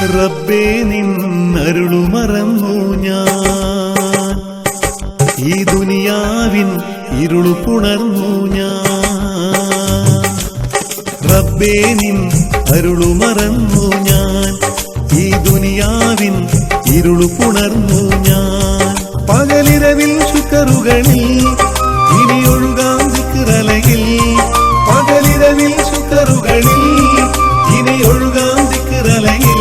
റബ്ബേ നിന്നരുളു മറന്നു ഞാൻ, ഈ ദുനിയാവിൻ ഇരുളു പുണർന്നു ഞാൻ. റബ്ബേ നിൻ അരുളു മറന്നു ഞാൻ, ഈ ദുനിയാവിൻ ഇരുളു പുണർന്നു ഞാൻ. പകലിരവിൽ ശുക്റുകളിൽ ഇനി ഒഴുകാം ദിക്റലയിൽ, പകലിരവിൽ ശുക്റുകളിൽ ഇനി ഒഴുകാം ദിക്റലയിൽ.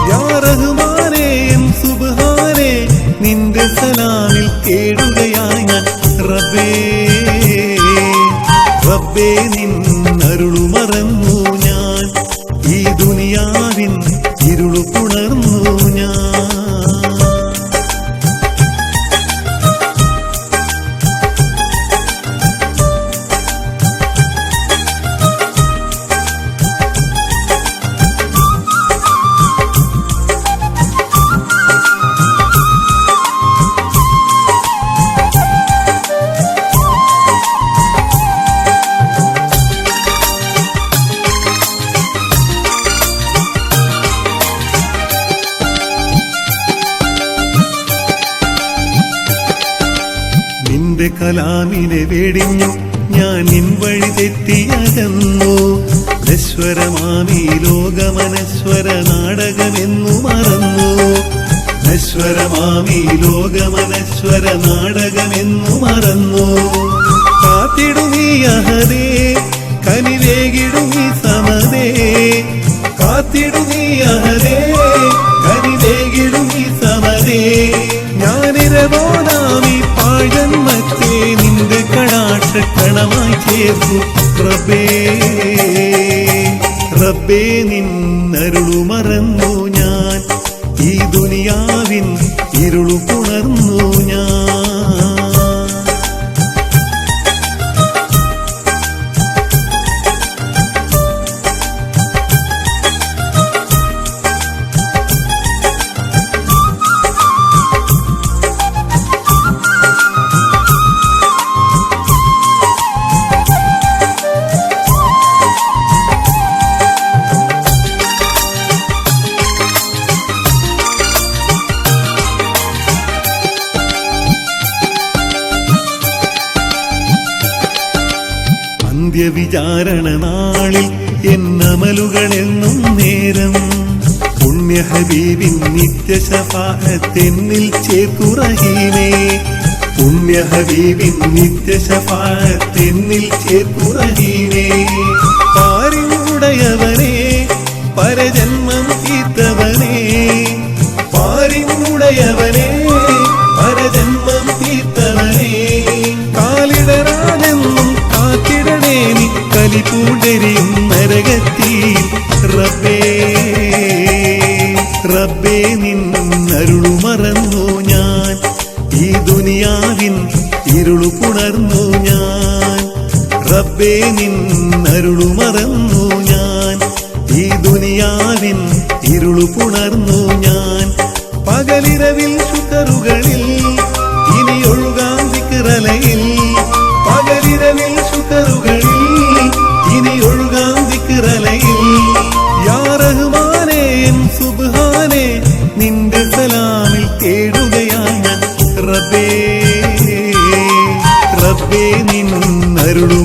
യാ റഹ്മാനേ സുബ്ഹാനേ നിന്റെ സലാമിൽ തേടുകയായി ഞാൻ. റബ്ബേ റബ്ബേ നിന്നരുളു മറന്നു ഞാൻ, ഈ ദുനിയാവിൻ ഇരുളു പുണർന്നു ഞാൻ. നിന്റെ കലാമിനെ വെടിഞ്ഞു ഞാൻ നിൻ വഴി തെറ്റിയകന്നു. നശ്വരമാമീ ലോകമനശ്വര നാടകമെന്നു മറന്നു, നശ്വരമാമീ ലോകമനശ്വര നാടകമെന്നു മറന്നു. കാത്തിടുമീ അഹദേ കനിവേകിടുമീ സമതേ, കാത്തിടുമീ അഹദേ കനിവേകിടുമീ സമതേ. ഞാനിരവോനാമീ പാഴ്ജന്മത്തെ നിന്റെ കടാക്ഷണമായി ചേർന്നു. റബ്ബേ റബ്ബേ നിന്നരുളു മറന്നു ഞാൻ, ഈ ദുനിയാവിൻ ഇരുളു പുണർന്നു ഞാൻ. അന്ത്യവിചാരണ നാളിൽ എന്നമലുകളെന്നും നേരം പുണ്യ ഹബീബിൻ നിത്യശഫാഅത്തെന്നിൽ ചേർത്തു റഹീമേ, പുണ്യ ഹബീബിൻ നിത്യശഫാഅത്തെന്നിൽ ചേർത്തു റഹീമേ. പാരിനുടയവനേ പരജന്മം തീർത്തവനേ, പാരിനുടയവനേ പരജന്മം തീർത്തവനേ. കാലിടരാതെന്നും കാത്തിടണേ നീ കലിപൂണ്ടരിയും നരകത്തിൽ. റബ്ബേ റബ്ബേ നിന്നരുളു മറന്നു ഞാൻ, ഈ ദുനിയാവിൻ ഇരുളു പുണർന്നു ഞാൻ. റബ്ബേ നിന്നരുളു മറന്നു ഞാൻ, ഈ ദുനിയാവിൻ ഇരുളു പുണർന്നു ഞാൻ. പകലിരവിൽ ശുക്റുകളിൽ ഇനി ഒഴുകാം ദിക്റലയിൽ, പകലിരവിൽ ശുക്റുകളിൽ ഇനി ഒഴുകാം ദിക്റലയിൽ. യാ റഹ്മാനേ സുബ്ഹാനേ നിന്റെ സലാമിൽ തേടുകയായി ഞാൻ. റബ്ബേ റബ്ബേ നിന്നരുളു